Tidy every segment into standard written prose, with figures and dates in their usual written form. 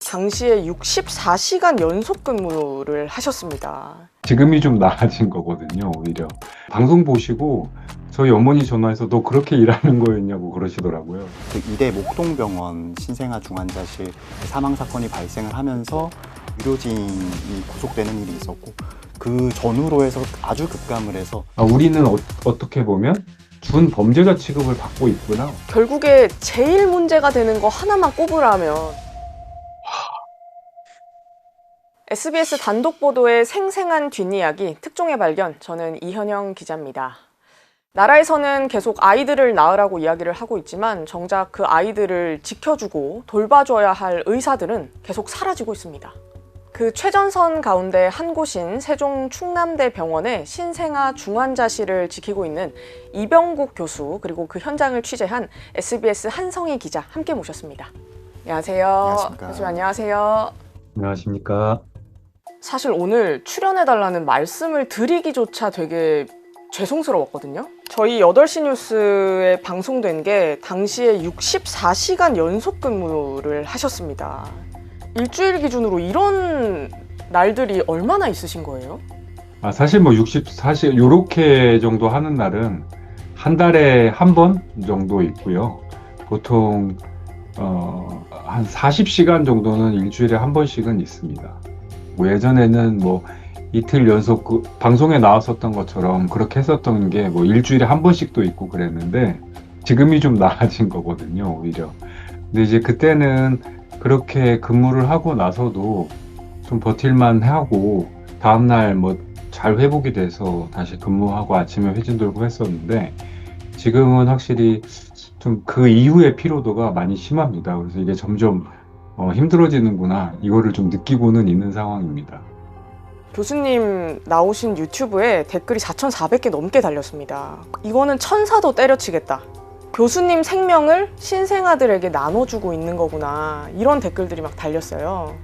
당시에 64시간 연속 근무를 하셨습니다. 지금이 좀 나아진 거거든요, 오히려. 방송 보시고 저희 어머니 전화해서 너 그렇게 일하는 거였냐고 그러시더라고요. 그 이대 목동병원 신생아 중환자실 사망 사건이 발생을 하면서 의료진이 구속되는 일이 있었고, 그 전후로 해서 아주 급감을 해서 우리는 어떻게 보면 준범죄자 취급을 받고 있구나. 결국에 제일 문제가 되는 거 하나만 꼽으라면 SBS 단독 보도의 생생한 뒷이야기 특종의 발견, 저는 이현영 기자입니다. 나라에서는 계속 아이들을 낳으라고 이야기를 하고 있지만 정작 그 아이들을 지켜주고 돌봐줘야 할 의사들은 계속 사라지고 있습니다. 그 최전선 가운데 한 곳인 세종 충남대 병원의 신생아 중환자실을 지키고 있는 이병국 교수, 그리고 그 현장을 취재한 SBS 한성희 기자 함께 모셨습니다. 안녕하세요. 안녕하십니까. 교수님 안녕하세요. 안녕하십니까. 사실 오늘 출연해달라는 말씀을 드리기조차 되게 죄송스러웠거든요. 저희 8시 뉴스에 방송된 게 당시에 64시간 연속 근무를 하셨습니다. 일주일 기준으로 이런 날들이 얼마나 있으신 거예요? 사실 뭐 64시간 요렇게 정도 하는 날은 한 달에 한 번 정도 있고요. 보통 한 40시간 정도는 일주일에 한 번씩은 있습니다. 뭐 예전에는 뭐 이틀 연속 방송에 나왔었던 것처럼 그렇게 했었던 게 뭐 일주일에 한 번씩도 있고 그랬는데 지금이 좀 나아진 거거든요, 오히려. 근데 이제 그때는 그렇게 근무를 하고 나서도 좀 버틸만 하고 다음날 뭐 잘 회복이 돼서 다시 근무하고 아침에 회진 돌고 했었는데 지금은 확실히 좀 그 이후의 피로도가 많이 심합니다. 그래서 이게 점점 힘들어지는구나, 이거를 좀 느끼고는 있는 상황입니다. 교수님 나오신 유튜브에 댓글이 4,400개 넘게 달렸습니다. 이거는 천사도 때려치겠다. 교수님 생명을 신생아들에게 나눠주고 있는 거구나. 이런 댓글들이 막 달렸어요.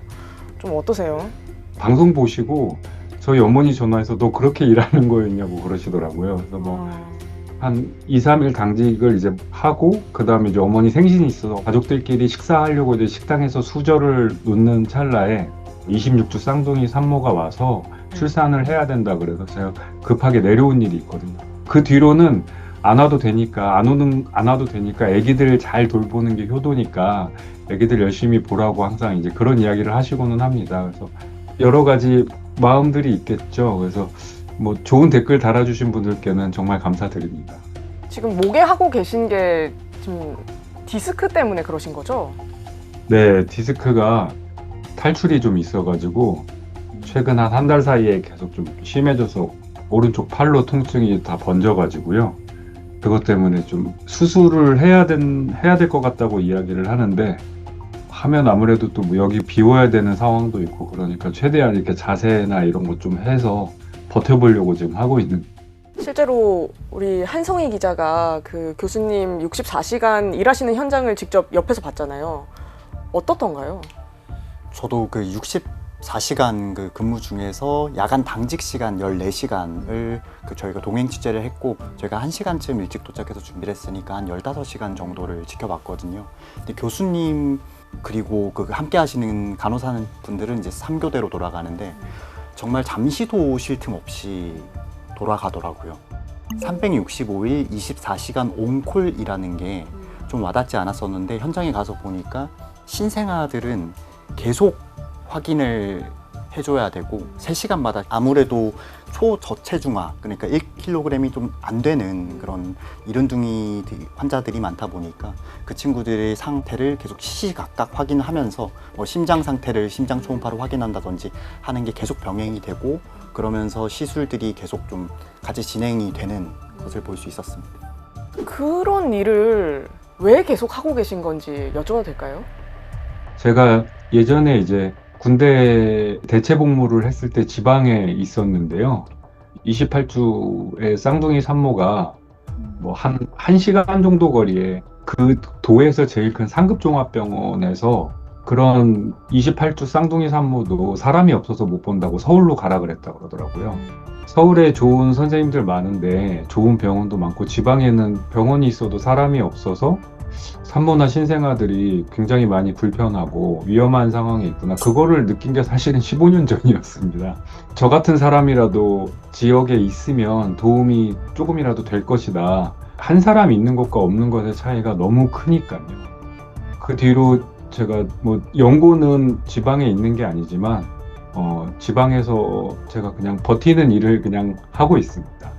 좀 어떠세요? 방송 보시고 저희 어머니 전화해서 너 그렇게 일하는 거였냐고 그러시더라고요. 그래서 뭐 한 2, 3일 당직을 이제 하고 그 다음에 이제 어머니 생신이 있어서 가족들끼리 식사하려고 이제 식당에서 수저를 놓는 찰나에 26주 쌍둥이 산모가 와서 출산을 해야 된다 그래서 제가 급하게 내려온 일이 있거든요. 그 뒤로는 안 와도 되니까 안 와도 되니까 아기들 잘 돌보는 게 효도니까 아기들 열심히 보라고 항상 이제 그런 이야기를 하시고는 합니다. 그래서 여러 가지 마음들이 있겠죠. 그래서 뭐 좋은 댓글 달아주신 분들께는 정말 감사드립니다. 지금 목에 하고 계신 게 지금 디스크 때문에 그러신 거죠? 네, 디스크가 탈출이 좀 있어가지고 최근 한 달 사이에 계속 좀 심해져서 오른쪽 팔로 통증이 다 번져가지고요. 그것 때문에 좀 수술을 해야 될 것 같다고 이야기를 하는데 하면 아무래도 또 뭐 여기 비워야 되는 상황도 있고 그러니까 최대한 이렇게 자세나 이런 것 좀 해서 버텨보려고 지금 하고 있는. 실제로 우리 한성희 기자가 그 교수님 64시간 일하시는 현장을 직접 옆에서 봤잖아요. 어떻던가요? 저도 그 64시간 그 근무 중에서 야간 당직 시간 14시간을 저희가 동행 취재를 했고, 저희가 1시간쯤 일찍 도착해서 준비를 했으니까 한 15시간 정도를 지켜봤거든요. 근데 교수님 그리고 그 함께 하시는 간호사 분들은 이제 3교대로 돌아가는데 정말 잠시도 쉴 틈 없이 돌아가더라고요. 365일 24시간 온콜이라는 게 좀 와닿지 않았었는데 현장에 가서 보니까 신생아들은 계속 확인을 해줘야 되고 3시간마다 아무래도 초저체중아, 그러니까 1kg이 좀 안 되는 그런 이른둥이 환자들이 많다 보니까 그 친구들의 상태를 계속 시시각각 확인하면서 뭐 심장 상태를 심장 초음파로 확인한다든지 하는 게 계속 병행이 되고, 그러면서 시술들이 계속 좀 같이 진행이 되는 것을 볼 수 있었습니다. 그런 일을 왜 계속 하고 계신 건지 여쭤봐도 될까요? 제가 예전에 이제 군대 대체 복무를 했을 때 지방에 있었는데요. 28주의 쌍둥이 산모가 뭐 한 시간 정도 거리에 그 도에서 제일 큰 상급종합병원에서 그런 28주 쌍둥이 산모도 사람이 없어서 못 본다고 서울로 가라 그랬다 그러더라고요. 서울에 좋은 선생님들 많은데 좋은 병원도 많고 지방에는 병원이 있어도 사람이 없어서 산모나 신생아들이 굉장히 많이 불편하고 위험한 상황에 있구나. 그거를 느낀 게 사실은 15년 전이었습니다. 저 같은 사람이라도 지역에 있으면 도움이 조금이라도 될 것이다. 한 사람 있는 것과 없는 것의 차이가 너무 크니까요. 그 뒤로 제가 뭐 연고는 지방에 있는 게 아니지만 지방에서 제가 그냥 버티는 일을 그냥 하고 있습니다.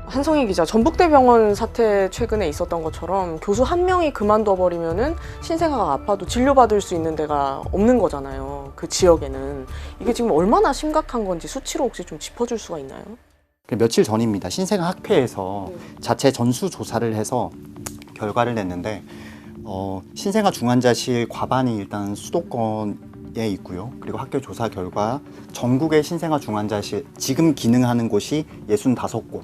한성희 기자, 전북대병원 사태 최근에 있었던 것처럼 교수 한 명이 그만둬 버리면은 신생아가 아파도 진료받을 수 있는 데가 없는 거잖아요. 그 지역에는. 이게 지금 얼마나 심각한 건지 수치로 혹시 좀 짚어줄 수가 있나요? 며칠 전입니다. 신생아학회에서 자체 전수조사를 해서 결과를 냈는데 신생아 중환자실 과반이 일단 수도권에 있고요. 그리고 학교 조사 결과 전국의 신생아 중환자실 지금 기능하는 곳이 65곳,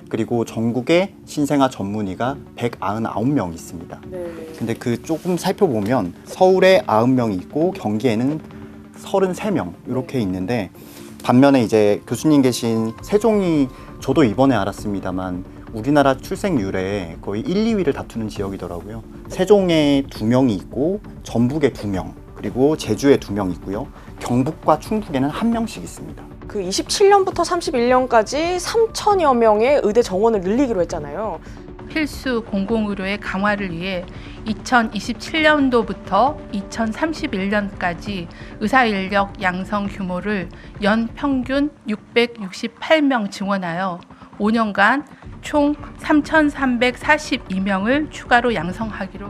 그리고 전국의 신생아 전문의가 199명 있습니다. 근데 그 조금 살펴보면 서울에 90명이 있고 경기에는 33명 이렇게 있는데, 반면에 이제 교수님 계신 세종이 저도 이번에 알았습니다만 우리나라 출생률에 거의 1, 2위를 다투는 지역이더라고요. 세종에 2명이 있고 전북에 2명, 그리고 제주에 2명 있고요. 경북과 충북에는 1명씩 있습니다. 그 27년부터 31년까지 3천여 명의 의대 정원을 늘리기로 했잖아요. 필수 공공의료의 강화를 위해 2027년도부터 2031년까지 의사인력 양성 규모를 연 평균 668명 증원하여 5년간 총 3,342명을 추가로 양성하기로.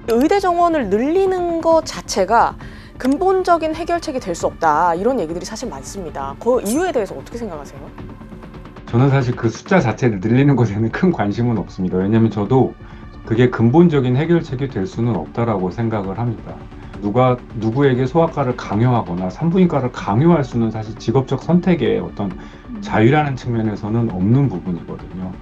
의대 정원을 늘리는 것 자체가 근본적인 해결책이 될 수 없다, 이런 얘기들이 사실 많습니다. 그 이유에 대해서 어떻게 생각하세요? 저는 사실 그 숫자 자체를 늘리는 것에는 큰 관심은 없습니다. 왜냐하면 저도 그게 근본적인 해결책이 될 수는 없다라고 생각을 합니다. 누구에게 소아과를 강요하거나 산부인과를 강요할 수는 사실 직업적 선택의 어떤 자유라는 측면에서는 없는 부분이거든요.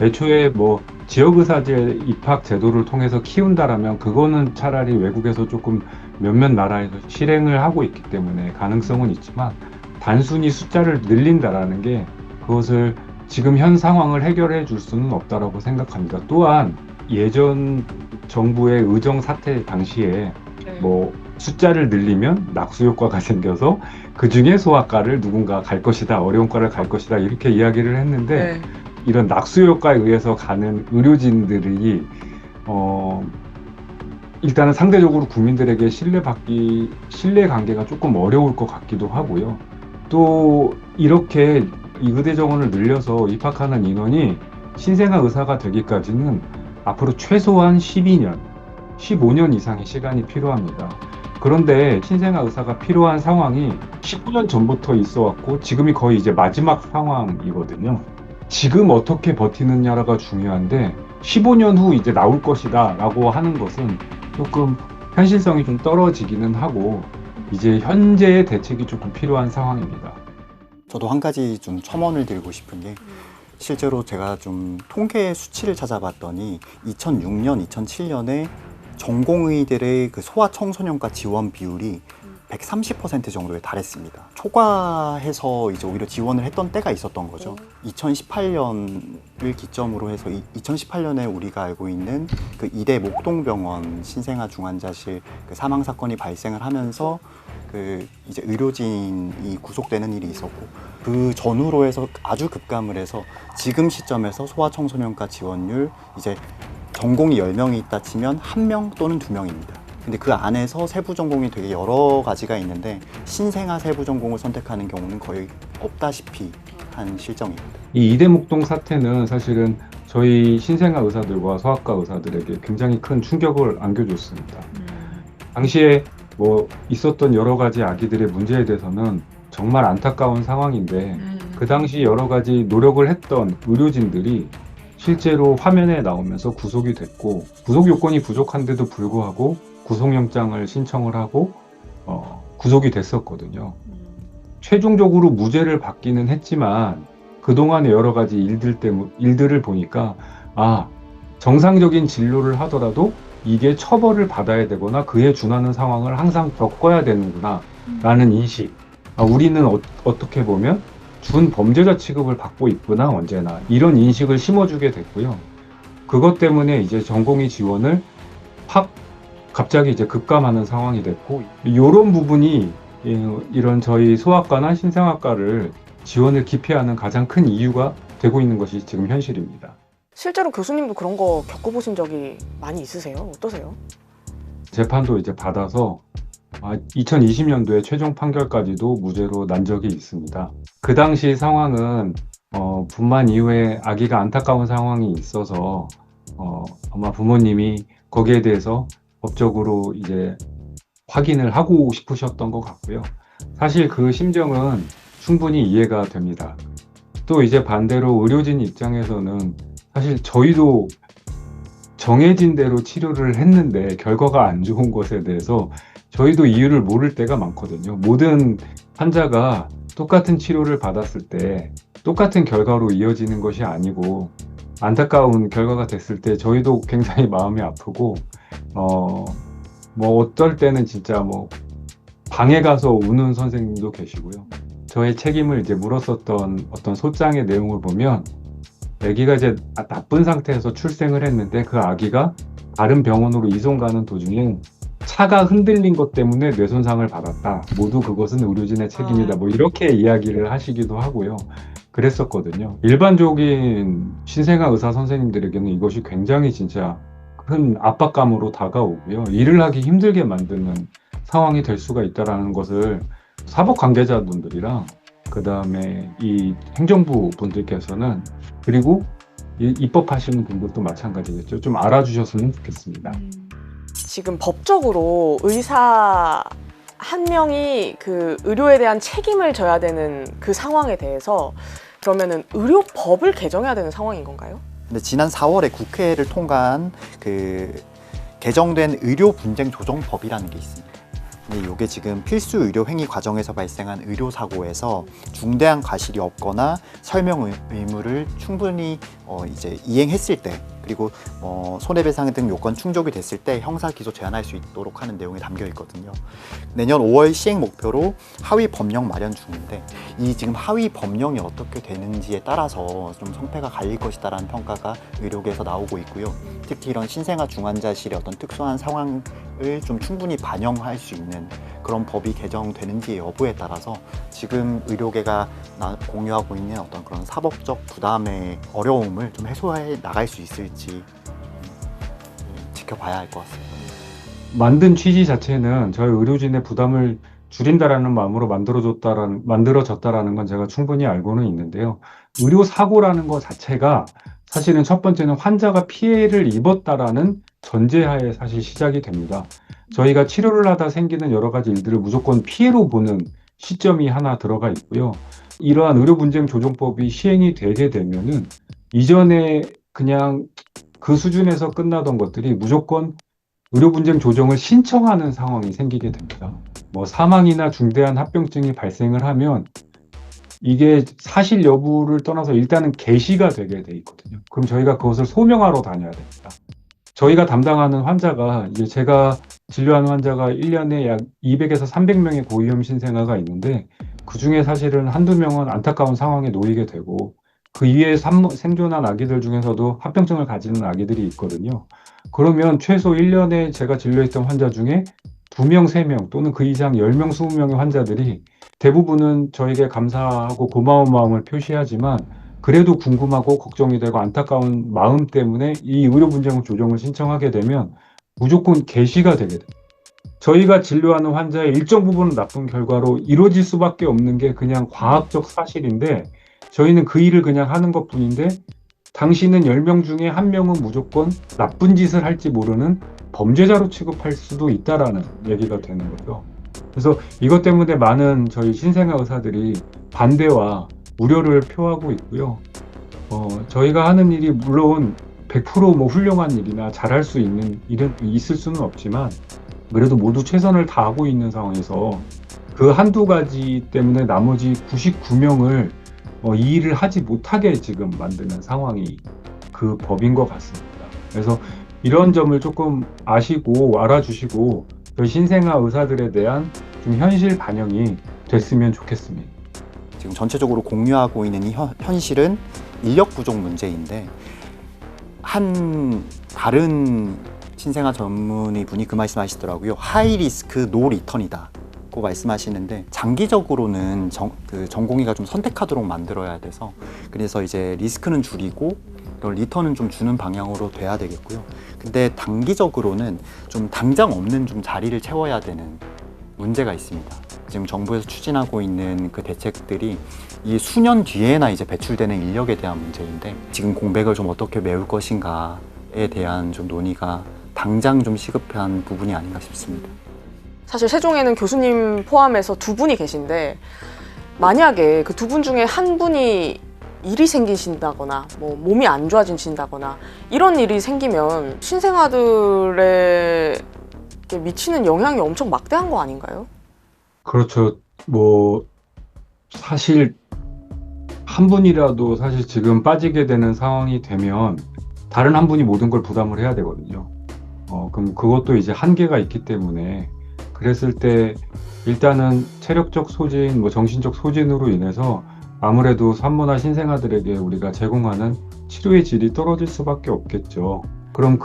애초에 뭐 지역의사제 입학 제도를 통해서 키운다라면 그거는 차라리 외국에서 조금 몇몇 나라에서 실행을 하고 있기 때문에 가능성은 있지만, 단순히 숫자를 늘린다라는 게 그것을 지금 현 상황을 해결해 줄 수는 없다라고 생각합니다. 또한 예전 정부의 의정 사태 당시에 뭐 숫자를 늘리면 낙수 효과가 생겨서 그 중에 소아과를 누군가 갈 것이다, 어려운 과를 갈 것이다, 이렇게 이야기를 했는데 이런 낙수 효과에 의해서 가는 의료진들이 일단은 상대적으로 국민들에게 신뢰 관계가 조금 어려울 것 같기도 하고요. 또 이렇게 이 의대 정원을 늘려서 입학하는 인원이 신생아 의사가 되기까지는 앞으로 최소한 12년, 15년 이상의 시간이 필요합니다. 그런데 신생아 의사가 필요한 상황이 15년 전부터 있어 왔고 지금이 거의 이제 마지막 상황이거든요. 지금 어떻게 버티느냐가 중요한데 15년 후 이제 나올 것이다 라고 하는 것은 조금 현실성이 좀 떨어지기는 하고 이제 현재의 대책이 조금 필요한 상황입니다. 저도 한 가지 좀 첨언을 드리고 싶은 게, 실제로 제가 좀 통계 수치를 찾아봤더니 2006년, 2007년에 전공의들의 그 소아청소년과 지원 비율이 130% 정도에 달했습니다. 초과해서 이제 오히려 지원을 했던 때가 있었던 거죠. 2018년을 기점으로 해서 2018년에 우리가 알고 있는 그 이대 목동병원 신생아 중환자실 그 사망 사건이 발생을 하면서 그 이제 의료진이 구속되는 일이 있었고, 그 전후로 해서 아주 급감을 해서 지금 시점에서 소아청소년과 지원율 이제 전공이 10명이 있다 치면 1명 또는 2명입니다. 근데 그 안에서 세부 전공이 되게 여러 가지가 있는데 신생아 세부 전공을 선택하는 경우는 거의 없다시피 한 실정입니다. 이 이대목동 사태는 사실은 저희 신생아 의사들과 소아과 의사들에게 굉장히 큰 충격을 안겨줬습니다. 당시에 뭐 있었던 여러 가지 아기들의 문제에 대해서는 정말 안타까운 상황인데 그 당시 여러 가지 노력을 했던 의료진들이 실제로 화면에 나오면서 구속이 됐고, 구속 요건이 부족한데도 불구하고 구속영장을 신청을 하고 구속이 됐었거든요. 최종적으로 무죄를 받기는 했지만 그동안의 여러 가지 일들을 보니까 정상적인 진료를 하더라도 이게 처벌을 받아야 되거나 그에 준하는 상황을 항상 겪어야 되는구나 라는 인식. 우리는 어떻게 보면 준범죄자 취급을 받고 있구나 언제나, 이런 인식을 심어주게 됐고요. 그것 때문에 이제 전공의 지원을 갑자기 이제 급감하는 상황이 됐고, 이런 부분이 이런 저희 소아과나 신생아과를 지원을 기피하는 가장 큰 이유가 되고 있는 것이 지금 현실입니다. 실제로 교수님도 그런 거 겪어보신 적이 많이 있으세요? 어떠세요? 재판도 이제 받아서 2020년도에 최종 판결까지도 무죄로 난 적이 있습니다. 그 당시 상황은 분만 이후에 아기가 안타까운 상황이 있어서 아마 부모님이 거기에 대해서 법적으로 이제 확인을 하고 싶으셨던 것 같고요. 사실 그 심정은 충분히 이해가 됩니다. 또 이제 반대로 의료진 입장에서는 사실 저희도 정해진 대로 치료를 했는데 결과가 안 좋은 것에 대해서 저희도 이유를 모를 때가 많거든요. 모든 환자가 똑같은 치료를 받았을 때 똑같은 결과로 이어지는 것이 아니고 안타까운 결과가 됐을 때 저희도 굉장히 마음이 아프고 어떨 때는 진짜 방에 가서 우는 선생님도 계시고요. 저의 책임을 이제 물었었던 어떤 소장의 내용을 보면 아기가 이제 나쁜 상태에서 출생을 했는데 그 아기가 다른 병원으로 이송 가는 도중에 차가 흔들린 것 때문에 뇌손상을 받았다. 모두 그것은 의료진의 책임이다. 이렇게 이야기를 하시기도 하고요. 그랬었거든요. 일반적인 신생아 의사 선생님들에게는 이것이 굉장히 진짜 큰 압박감으로 다가오고요. 일을 하기 힘들게 만드는 상황이 될 수가 있다는 것을 사법 관계자분들이랑 그 다음에 이 행정부 분들께서는, 그리고 입법하시는 분들도 마찬가지겠죠. 좀 알아주셨으면 좋겠습니다. 지금 법적으로 의사 한 명이 그 의료에 대한 책임을 져야 되는 그 상황에 대해서 그러면은 의료법을 개정해야 되는 상황인 건가요? 근데 지난 4월에 국회를 통과한 그 개정된 의료분쟁조정법이라는 게 있습니다. 근데 이게 지금 필수 의료 행위 과정에서 발생한 의료 사고에서 중대한 과실이 없거나 설명 의무를 충분히 이제 이행했을 때, 그리고 손해배상 등 요건 충족이 됐을 때 형사 기소 제한할 수 있도록 하는 내용이 담겨 있거든요. 내년 5월 시행 목표로 하위 법령 마련 중인데, 이 지금 하위 법령이 어떻게 되는지에 따라서 좀 성패가 갈릴 것이다라는 평가가 의료계에서 나오고 있고요. 특히 이런 신생아 중환자실의 어떤 특수한 상황을 좀 충분히 반영할 수 있는 그런 법이 개정되는지의 여부에 따라서 지금 의료계가 공유하고 있는 어떤 그런 사법적 부담의 어려움을 좀 해소해 나갈 수 있을지 지켜봐야 할 것 같습니다. 만든 취지 자체는 저희 의료진의 부담을 줄인다라는 마음으로 만들어졌다라는 건 제가 충분히 알고는 있는데요. 의료 사고라는 것 자체가 사실은 첫 번째는 환자가 피해를 입었다라는 전제하에 사실 시작이 됩니다. 저희가 치료를 하다 생기는 여러 가지 일들을 무조건 피해로 보는 시점이 하나 들어가 있고요. 이러한 의료분쟁조정법이 시행이 되게 되면은 이전에 그냥 그 수준에서 끝나던 것들이 무조건 의료분쟁 조정을 신청하는 상황이 생기게 됩니다. 사망이나 중대한 합병증이 발생을 하면 이게 사실 여부를 떠나서 일단은 게시가 되게 돼 있거든요. 그럼 저희가 그것을 소명하러 다녀야 됩니다. 저희가 담당하는 환자가, 이제 제가 진료하는 환자가 1년에 약 200에서 300명의 고위험 신생아가 있는데, 그 중에 사실은 한두 명은 안타까운 상황에 놓이게 되고, 그 이외에 생존한 아기들 중에서도 합병증을 가지는 아기들이 있거든요. 그러면 최소 1년에 제가 진료했던 환자 중에 2명, 3명 또는 그 이상 10명, 20명의 환자들이 대부분은 저에게 감사하고 고마운 마음을 표시하지만 그래도 궁금하고 걱정이 되고 안타까운 마음 때문에 이 의료분쟁 조정을 신청하게 되면 무조건 게시가 되게 됩니다. 저희가 진료하는 환자의 일정 부분은 나쁜 결과로 이루어질 수밖에 없는 게 그냥 과학적 사실인데, 저희는 그 일을 그냥 하는 것뿐인데 당신은 10명 중에 1명은 무조건 나쁜 짓을 할지 모르는 범죄자로 취급할 수도 있다라는 얘기가 되는 거죠. 그래서 이것 때문에 많은 저희 신생아 의사들이 반대와 우려를 표하고 있고요. 저희가 하는 일이 물론 100% 훌륭한 일이나 잘할 수 있는 일은 있을 수는 없지만, 그래도 모두 최선을 다하고 있는 상황에서 그 한두 가지 때문에 나머지 99명을 이 일을 하지 못하게 지금 만드는 상황이 그 법인 것 같습니다. 그래서 이런 점을 조금 아시고 알아주시고 저희 신생아 의사들에 대한 좀 현실 반영이 됐으면 좋겠습니다. 지금 전체적으로 공유하고 있는 이 현실은 인력 부족 문제인데, 한 다른 신생아 전문의 분이 그 말씀하시더라고요. 하이 리스크 노 리턴이다 고 말씀하시는데, 장기적으로는 전공의가 좀 선택하도록 만들어야 돼서, 그래서 이제 리스크는 줄이고 리턴은 좀 주는 방향으로 돼야 되겠고요. 근데 단기적으로는 좀 당장 없는 좀 자리를 채워야 되는 문제가 있습니다. 지금 정부에서 추진하고 있는 그 대책들이 이 수년 뒤에나 이제 배출되는 인력에 대한 문제인데, 지금 공백을 좀 어떻게 메울 것인가에 대한 좀 논의가 당장 좀 시급한 부분이 아닌가 싶습니다. 사실 세종에는 교수님 포함해서 두 분이 계신데 만약에 그 두 분 중에 한 분이 일이 생기신다거나 뭐 몸이 안 좋아지신다거나 이런 일이 생기면 신생아들에 미치는 영향이 엄청 막대한 거 아닌가요? 그렇죠. 뭐 사실 한 분이라도 사실 지금 빠지게 되는 상황이 되면 다른 한 분이 모든 걸 부담을 해야 되거든요. 그럼 그것도 이제 한계가 있기 때문에, 그랬을 때 일단은 체력적 소진, 뭐 정신적 소진으로 인해서 아무래도 산모나 신생아들에게 우리가 제공하는 치료의 질이 떨어질 수밖에 없겠죠. 그럼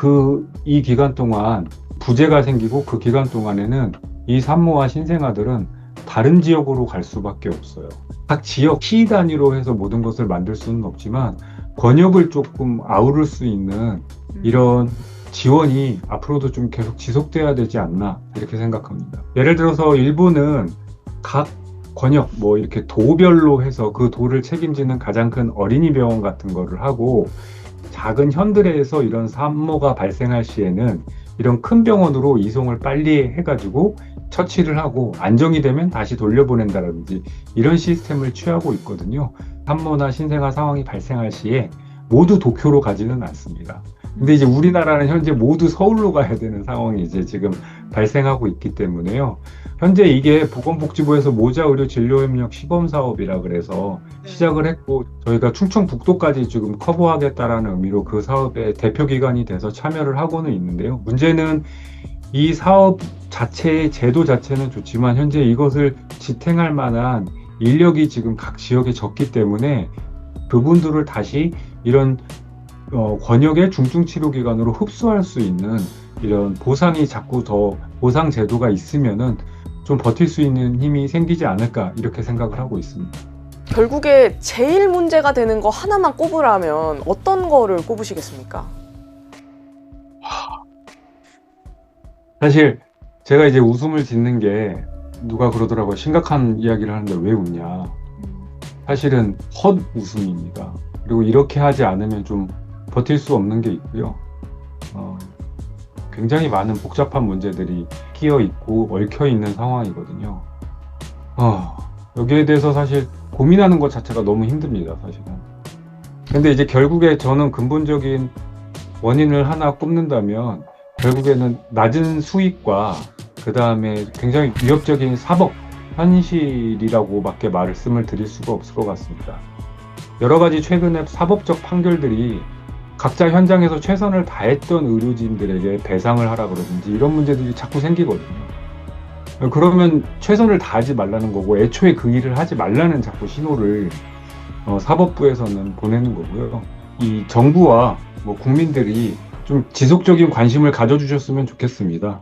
이 기간 동안 부재가 생기고, 그 기간 동안에는 이 산모와 신생아들은 다른 지역으로 갈 수밖에 없어요. 각 지역 시 단위로 해서 모든 것을 만들 수는 없지만 권역을 조금 아우를 수 있는 이런 지원이 앞으로도 좀 계속 지속돼야 되지 않나, 이렇게 생각합니다. 예를 들어서 일본은 각 권역, 뭐 이렇게 도별로 해서 그 도를 책임지는 가장 큰 어린이 병원 같은 거를 하고, 작은 현들에서 이런 산모가 발생할 시에는 이런 큰 병원으로 이송을 빨리 해가지고 처치를 하고 안정이 되면 다시 돌려보낸다든지 이런 시스템을 취하고 있거든요. 산모나 신생아 상황이 발생할 시에 모두 도쿄로 가지는 않습니다. 근데 이제 우리나라는 현재 모두 서울로 가야 되는 상황이 이제 지금 발생하고 있기 때문에요. 현재 이게 보건복지부에서 모자의료 진료협력 시범사업이라 그래서 시작을 했고, 저희가 충청북도까지 지금 커버하겠다라는 의미로 그 사업의 대표기관이 돼서 참여를 하고는 있는데요. 문제는 이 사업 자체의 제도 자체는 좋지만 현재 이것을 지탱할 만한 인력이 지금 각 지역에 적기 때문에 그분들을 다시 이런 권역의 중증치료기관으로 흡수할 수 있는 이런 보상이 자꾸 더 보상 제도가 있으면은 좀 버틸 수 있는 힘이 생기지 않을까, 이렇게 생각을 하고 있습니다. 결국에 제일 문제가 되는 거 하나만 꼽으라면 어떤 거를 꼽으시겠습니까? 사실 제가 이제 웃음을 짓는 게, 누가 그러더라고요. 심각한 이야기를 하는데 왜 웃냐. 사실은 헛 웃음입니다. 그리고 이렇게 하지 않으면 좀 버틸 수 없는 게 있고요. 굉장히 많은 복잡한 문제들이 끼어 있고 얽혀 있는 상황이거든요. 여기에 대해서 사실 고민하는 것 자체가 너무 힘듭니다, 사실은. 근데 이제 결국에 저는 근본적인 원인을 하나 꼽는다면, 결국에는 낮은 수익과 그 다음에 굉장히 위협적인 사법 현실이라고밖에 말씀을 드릴 수가 없을 것 같습니다. 여러 가지 최근에 사법적 판결들이 각자 현장에서 최선을 다했던 의료진들에게 배상을 하라 그러든지 이런 문제들이 자꾸 생기거든요. 그러면 최선을 다하지 말라는 거고, 애초에 그 일을 하지 말라는 자꾸 신호를 사법부에서는 보내는 거고요. 이 정부와 뭐 국민들이 좀 지속적인 관심을 가져주셨으면 좋겠습니다.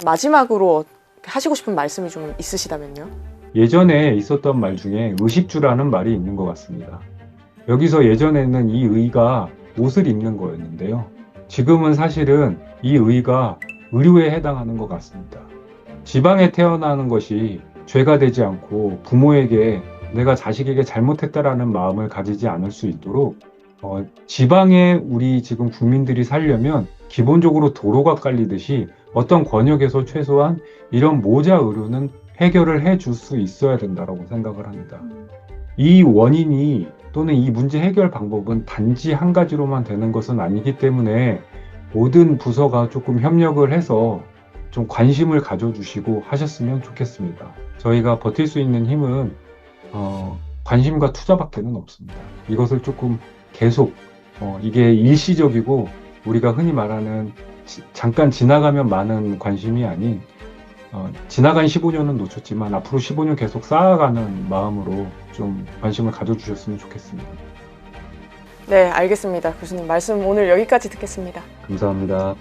마지막으로 하시고 싶은 말씀이 좀 있으시다면요? 예전에 있었던 말 중에 의식주라는 말이 있는 것 같습니다. 여기서 예전에는 이 의가 옷을 입는 거였는데요. 지금은 사실은 이 의가 의료에 해당하는 것 같습니다. 지방에 태어나는 것이 죄가 되지 않고 부모에게 내가 자식에게 잘못했다라는 마음을 가지지 않을 수 있도록 지방에 우리 지금 국민들이 살려면 기본적으로 도로가 깔리듯이 어떤 권역에서 최소한 이런 모자 의료는 해결을 해줄 수 있어야 된다고 생각을 합니다. 이 원인이 또는 이 문제 해결 방법은 단지 한 가지로만 되는 것은 아니기 때문에 모든 부서가 조금 협력을 해서 좀 관심을 가져주시고 하셨으면 좋겠습니다. 저희가 버틸 수 있는 힘은 관심과 투자밖에는 없습니다. 이것을 조금 계속 이게 일시적이고 우리가 흔히 말하는 잠깐 지나가면 많은 관심이 아닌 지나간 15년은 놓쳤지만 앞으로 15년 계속 쌓아가는 마음으로 좀 관심을 가져주셨으면 좋겠습니다. 네, 알겠습니다. 교수님 말씀 오늘 여기까지 듣겠습니다. 감사합니다.